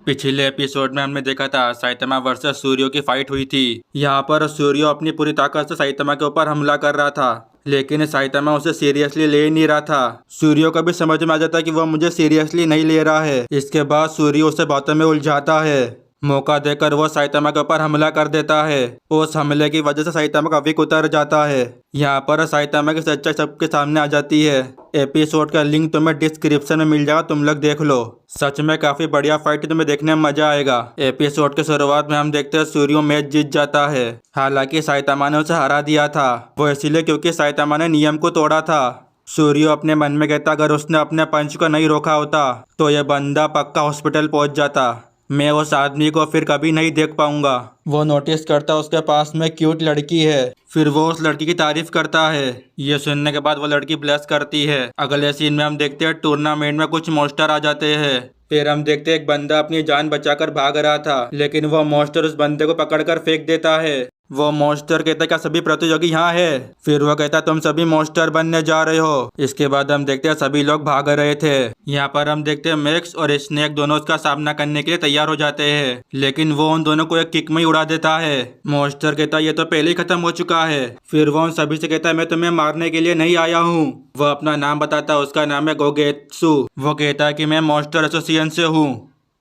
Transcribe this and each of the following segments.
पिछले एपिसोड में हमने देखा था साइतामा वर्सेस सूर्यो की फाइट हुई थी। यहाँ पर सूर्यो अपनी पूरी ताकत से साइतामा के ऊपर हमला कर रहा था, लेकिन साइतामा उसे सीरियसली ले नहीं रहा था। सूर्यो को भी समझ में आ जाता कि वह मुझे सीरियसली नहीं ले रहा है। इसके बाद सूर्यो उसे बातों में उलझाता है। मौका देकर वो साइतामा के ऊपर हमला कर देता है। उस हमले की वजह से साइतामा का विक उतर जाता है। यहाँ पर साइतामा की सच्चाई सबके सामने आ जाती है। एपिसोड का लिंक तुम्हें डिस्क्रिप्शन में मिल जाएगा, तुम लोग देख लो। सच में काफी बढ़िया फाइट, तुम्हें देखने में मजा आएगा। एपिसोड के शुरुआत में हम देखते हैं सूर्यो मैच जीत जाता है। हालांकि साइतामा ने उसे हरा दिया था, वो इसलिए क्योंकि साइतामा ने नियम को तोड़ा था। सूर्यो अपने मन में कहता अगर उसने अपने पंच को नहीं रोका होता तो यह बंदा पक्का हॉस्पिटल पहुंच जाता। मैं उस आदमी को फिर कभी नहीं देख पाऊंगा। वो नोटिस करता उसके पास में क्यूट लड़की है। फिर वो उस लड़की की तारीफ करता है। ये सुनने के बाद वो लड़की ब्लेस करती है। अगले सीन में हम देखते हैं टूर्नामेंट में कुछ मॉन्स्टर आ जाते हैं। फिर हम देखते हैं एक बंदा अपनी जान बचाकर भाग रहा था, लेकिन वो मॉन्स्टर उस बंदे को पकड़कर फेंक देता है। वो मॉन्स्टर कहता क्या सभी प्रतियोगी यहाँ है? फिर वो कहता तुम सभी मॉन्स्टर बनने जा रहे हो। इसके बाद हम देखते हैं सभी लोग भाग रहे थे। यहाँ पर हम देखते हैं मैक्स और स्नेक दोनों उसका सामना करने के लिए तैयार हो जाते हैं, लेकिन वो उन दोनों को एक किक में ही उड़ा देता है। मॉन्स्टर कहता ये तो पहले ही खत्म हो चुका है। फिर वो उन सभी से कहता है मैं तुम्हें मारने के लिए नहीं आया हूँ। वो अपना नाम बताता है, उसका नाम है गोगेत्सु। वो कहता है कि मैं मॉन्स्टर एसोसिएशन से हूँ।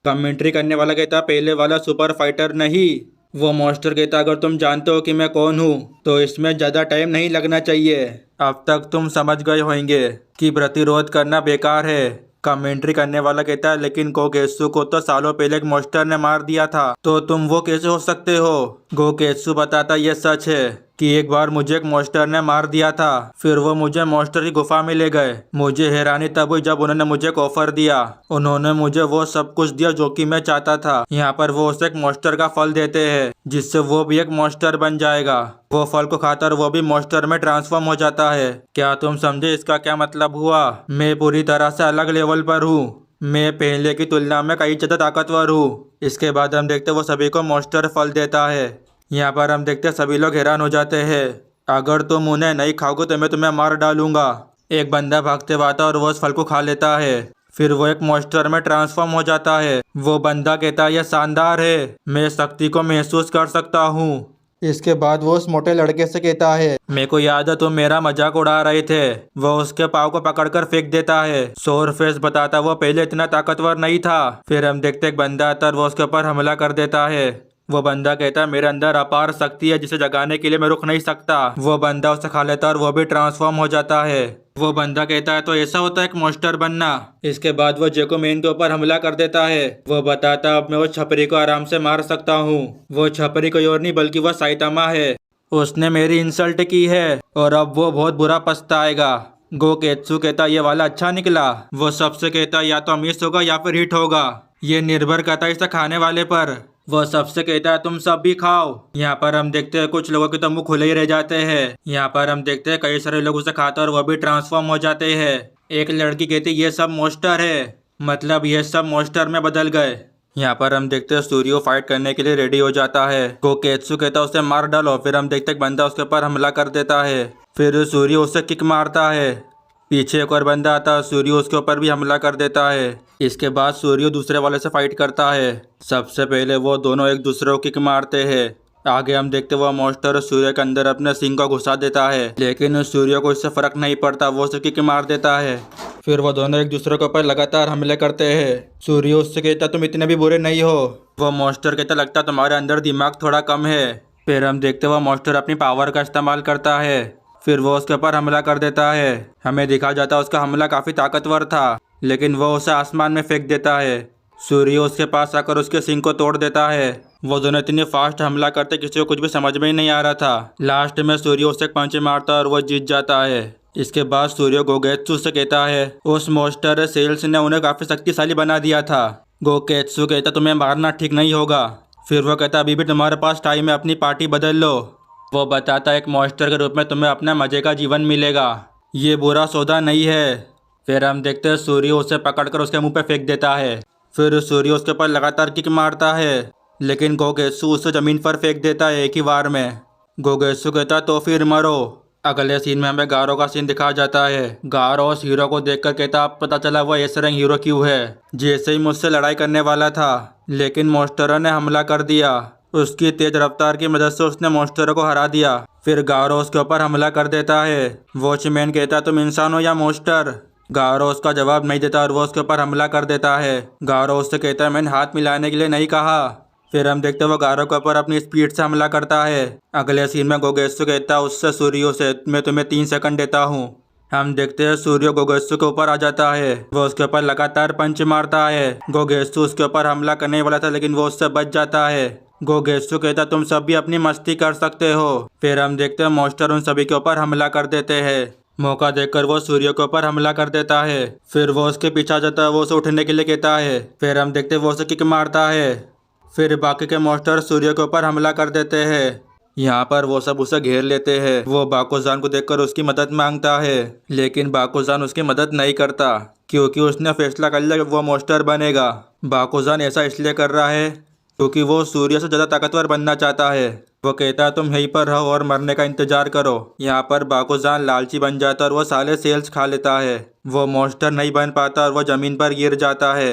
कमेंट्री करने वाला कहता पहले वाला सुपर फाइटर नहीं। वो मॉन्स्टर कहता अगर तुम जानते हो कि मैं कौन हूँ तो इसमें ज़्यादा टाइम नहीं लगना चाहिए। अब तक तुम समझ गए होंगे कि प्रतिरोध करना बेकार है। कमेंट्री करने वाला कहता है लेकिन गोगेत्सु को तो सालों पहले एक मॉन्स्टर ने मार दिया था, तो तुम वो कैसे हो सकते हो? गोगेत्सु बताता ये सच है कि एक बार मुझे एक मॉन्स्टर ने मार दिया था। फिर वो मुझे मॉन्स्टर की गुफा में ले गए। मुझे हैरानी तब हुई जब उन्होंने मुझे एक ऑफर दिया। उन्होंने मुझे वो सब कुछ दिया जो कि मैं चाहता था। यहाँ पर वो उसे एक मॉन्स्टर का फल देते हैं जिससे वो भी एक मॉन्स्टर बन जाएगा। वो फल को खाकर वो भी मॉन्स्टर में ट्रांसफॉर्म हो जाता है। क्या तुम समझे इसका क्या मतलब हुआ? मैं पूरी तरह से अलग लेवल पर हूँ। मैं पहले की तुलना में कई ज्यादा ताकतवर हूँ। इसके बाद हम देखते वो सभी को मॉन्स्टर फल देता है। यहाँ पर हम देखते सभी लोग हैरान हो जाते हैं। अगर तुम उन्हें नहीं खाओगे तो मैं तुम्हें मार डालूंगा। एक बंदा भागते हुए आता और वो उस फल को खा लेता है। फिर वो एक मॉन्स्टर में ट्रांसफॉर्म हो जाता है। वो बंदा कहता है यह शानदार है, मैं शक्ति को महसूस कर सकता हूँ। इसके बाद वो उस मोटे लड़के से कहता है मेरे को याद है तुम मेरा मजाक उड़ा रहे थे। वो उसके पाँव को पकड़कर फेंक देता है। सोरफेस बताता वो पहले इतना ताकतवर नहीं था। फिर हम देखते एक बंदा आता और वो उसके ऊपर हमला कर देता है। वो बंदा कहता है मेरे अंदर अपार शक्ति है जिसे जगाने के लिए मैं रुक नहीं सकता। वो बंदा उसे खा लेता और वो भी ट्रांसफॉर्म हो जाता है। वो बंदा कहता है तो ऐसा होता है एक मॉन्स्टर बनना। इसके बाद वो जेकोमेन के ऊपर हमला कर देता है। वो बताता अब मैं वो छपरी को आराम से मार सकता हूँ। वो छपरी कोई और नहीं बल्कि वो साइतामा है। उसने मेरी इंसल्ट की है और अब वो बहुत बुरा पछताएगा। गोगेत्सु कहता ये वाला अच्छा निकला। वो सबसे कहता या तो मिस होगा या फिर हिट होगा, ये निर्भर करता है इसे खाने वाले पर। वो सबसे कहता है तुम सब भी खाओ। यहाँ पर हम देखते हैं कुछ लोगों के तो मुंह खुले ही रह जाते हैं। यहाँ पर हम देखते हैं कई सारे लोग उसे खाते और वो भी ट्रांसफॉर्म हो जाते हैं। एक लड़की कहती ये सब मॉन्स्टर है, मतलब ये सब मॉन्स्टर में बदल गए। यहाँ पर हम देखते हैं सूर्यो फाइट करने के लिए रेडी हो जाता है। गोगेत्सु कहता है उसे मार डालो। फिर हम देखते हैं बंदा उसके ऊपर हमला कर देता है। फिर सूर्यो उसे किक मारता है। पीछे एक और बंदा आता है, सूर्यो उसके ऊपर भी हमला कर देता है। इसके बाद सूर्यो दूसरे वाले से फाइट करता है। सबसे पहले वो दोनों एक दूसरे को किक मारते हैं। आगे हम देखते वो मॉन्स्टर सूर्य के अंदर अपने सिंग को घुसा देता है, लेकिन सूर्य को इससे फर्क नहीं पड़ता, वो उसे किक मार देता है। फिर वो दोनों एक दूसरे के ऊपर लगातार हमले करते हैं। सूर्य उससे कहता तुम इतने भी बुरे नहीं हो। वो मॉन्स्टर कहता लगता तुम्हारे अंदर दिमाग थोड़ा कम है। फिर हम देखते वो मॉन्स्टर अपनी पावर का इस्तेमाल करता है। फिर वो उसके ऊपर हमला कर देता है। हमें दिखा जाता उसका हमला काफी ताकतवर था, लेकिन वो उसे आसमान में फेंक देता है। सूर्य उसके पास आकर उसके सिंग को तोड़ देता है। वो दोनों इतनी फास्ट हमला करते किसी को कुछ भी समझ में ही नहीं आ रहा था। लास्ट में सूर्य उससे एक पंच मारता और वो जीत जाता है। इसके बाद सूर्य गोगेत्सु से कहता है उस मॉन्स्टर सेल्स ने उन्हें काफी शक्तिशाली बना दिया था। गोगेत्सु कहता तुम्हें मारना ठीक नहीं होगा। फिर वो कहता अभी भी तुम्हारे पास टाइम है, अपनी पार्टी बदल लो। वो बताता एक मॉन्स्टर के रूप में तुम्हें अपना मजे का जीवन मिलेगा, ये बुरा सौदा नहीं है। फिर हम देखते हैं सूर्य उसे पकड़कर उसके मुंह पे फेंक देता है। फिर सूर्य उसके ऊपर लगातार किक मारता है, लेकिन गोगेत्सु उसे जमीन पर फेंक देता है एक ही बार में। गोगेत्सु कहता तो फिर मरो। अगले सीन में हमें गारो का सीन दिखाया जाता है। गारो उस हीरो को देखकर कहता अब पता चला वो ऐसे रंग हीरो क्यों है, जैसे ही मुझसे लड़ाई करने वाला था लेकिन मॉन्स्टरों ने हमला कर दिया। उसकी तेज रफ्तार की मदद से उसने मॉन्स्टरों को हरा दिया। फिर गारो उसके ऊपर हमला कर देता है। वॉचमैन कहता तुम इंसान हो या मॉन्स्टर। गारो उसका जवाब नहीं देता और वो उसके ऊपर हमला कर देता है। गारो उससे कहता है मैंने हाथ मिलाने के लिए नहीं कहा। फिर हम देखते हैं वो गारो के ऊपर अपनी स्पीड से हमला करता है। अगले सीन में गोगेत्सु कहता है उससे सूर्यो से मैं तुम्हें 3 सेकंड देता हूँ। हम देखते हैं सूर्यो गोगेत्सु के ऊपर आ जाता है। वो उसके ऊपर लगातार पंच मारता है। गोगेत्सु उसके ऊपर हमला करने वाला था लेकिन वो उससे बच जाता है। गोगेत्सु कहता तुम सब भी अपनी मस्ती कर सकते हो। फिर हम देखते हैं मॉन्स्टर उन सभी के ऊपर हमला कर देते हैं। मौका देखकर वो सूर्य के ऊपर हमला कर देता है। फिर वो उसके पीछे आ जाता है। वो उसे उठने के लिए कहता है। फिर हम देखते हैं वो उसे किक मारता है। फिर बाकी के मॉन्स्टर सूर्य के ऊपर हमला कर देते हैं। यहाँ पर वो सब उसे घेर लेते हैं। वो बाकुजान को देखकर उसकी मदद मांगता है लेकिन बाकुजान उसकी मदद नहीं करता क्योंकि उसने फैसला कर लिया कि वो मॉन्स्टर बनेगा। बाकुजान ऐसा इसलिए कर रहा है क्योंकि वो सूर्य से ज़्यादा ताकतवर बनना चाहता है। वो कहता है तुम यहीं पर रहो और मरने का इंतजार करो। यहाँ पर बाकुजान लालची बन जाता है और वो सारे सेल्स खा लेता है। वो मॉन्स्टर नहीं बन पाता और वो ज़मीन पर गिर जाता है।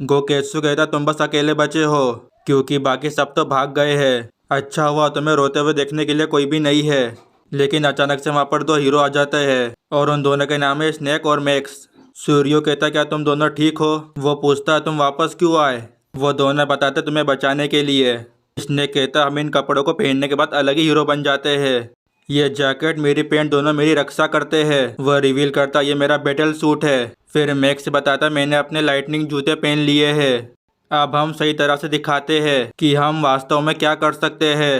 गोकेत्सु कहता तुम बस अकेले बचे हो क्योंकि बाकी सब तो भाग गए हैं। अच्छा हुआ तुम्हें रोते हुए देखने के लिए कोई भी नहीं है। लेकिन अचानक से वहाँ पर 2 हीरो आ जाते हैं और उन दोनों के नाम है स्नेक और मैक्स। सूर्यो कहता क्या तुम दोनों ठीक हो। वो पूछता है तुम वापस क्यों आए। वो दोनों बताते तुम्हें बचाने के लिए। स्नेक कहता हम इन कपड़ों को पहनने के बाद अलग ही हीरो बन जाते हैं। ये जैकेट मेरी पैंट दोनों मेरी रक्षा करते हैं। वह रिवील करता ये मेरा बैटल सूट है। फिर मैक्स बताता मैंने अपने लाइटनिंग जूते पहन लिए हैं। अब हम सही तरह से दिखाते हैं कि हम वास्तव में क्या कर सकते हैं।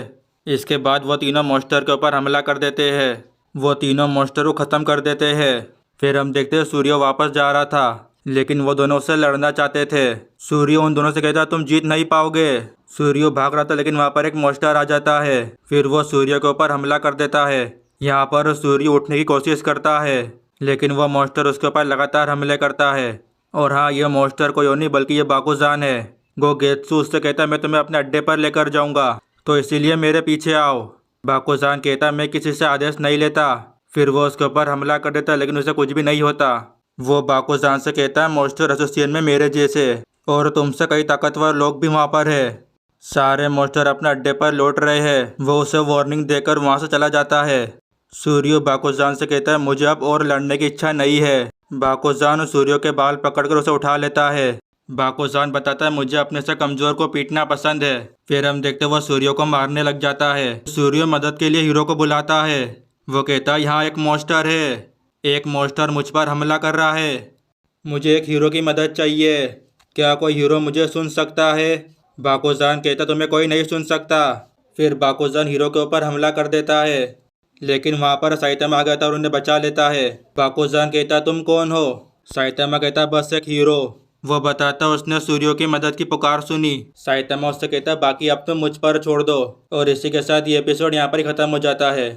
इसके बाद वो तीनों मॉन्स्टर के ऊपर हमला कर देते हैं। वो तीनों मॉन्स्टर को ख़त्म कर देते हैं। फिर हम देखते हैं सूर्य वापस जा रहा था लेकिन वो दोनों उससे लड़ना चाहते थे। सूर्य उन दोनों से कहता तुम जीत नहीं पाओगे। सूर्य भाग रहा था लेकिन वहाँ पर एक मॉन्स्टर आ जाता है। फिर वो सूर्य के ऊपर हमला कर देता है। यहाँ पर सूर्य उठने की कोशिश करता है लेकिन वह मॉन्स्टर उसके ऊपर लगातार हमले करता है। और हाँ ये मॉन्स्टर कोई और नहीं बल्कि ये बाकुजान है। गोगेत्सु उससे कहता है मैं तुम्हें अपने अड्डे पर लेकर जाऊंगा तो इसीलिए मेरे पीछे आओ। बाकुजान कहता है मैं किसी से आदेश नहीं लेता। फिर वो उसके ऊपर हमला कर देता है लेकिन उसे कुछ भी नहीं होता। वो बाकुजान से कहता है मॉन्स्टर एसोसिएशन में मेरे जैसे और तुमसे कई ताकतवर लोग भी वहाँ पर है। सारे मॉन्स्टर अपने अड्डे पर लौट रहे हैं। वो उसे वार्निंग देकर वहाँ से चला जाता है। सूर्यो बाकुजान से कहता है मुझे अब और लड़ने की इच्छा नहीं है। बाकुजान सूर्यो के बाल पकड़कर उसे उठा लेता है। बाकुजान बताता है मुझे अपने से कमजोर को पीटना पसंद है। फिर हम देखते हैं वो सूर्यो को मारने लग जाता है। सूर्यो मदद के लिए हीरो को बुलाता है। वो कहता है यहाँ एक मॉन्स्टर है। एक मॉन्स्टर मुझ पर हमला कर रहा है। मुझे एक हीरो की मदद चाहिए। क्या कोई हीरो मुझे सुन सकता है। बाकुजान कहता तुम्हें कोई नहीं सुन सकता। फिर बाकुजान हीरो के ऊपर हमला कर देता है लेकिन वहाँ पर साइतामा आ गया था और उन्हें बचा लेता है। बाकुजान कहता तुम कौन हो। साइतामा कहता बस एक हीरो। वो बताता उसने सूर्यो की मदद की पुकार सुनी। साइतामा उससे कहता बाकी अब तुम मुझ पर छोड़ दो। और इसी के साथ ये एपिसोड यहाँ पर ही खत्म हो जाता है।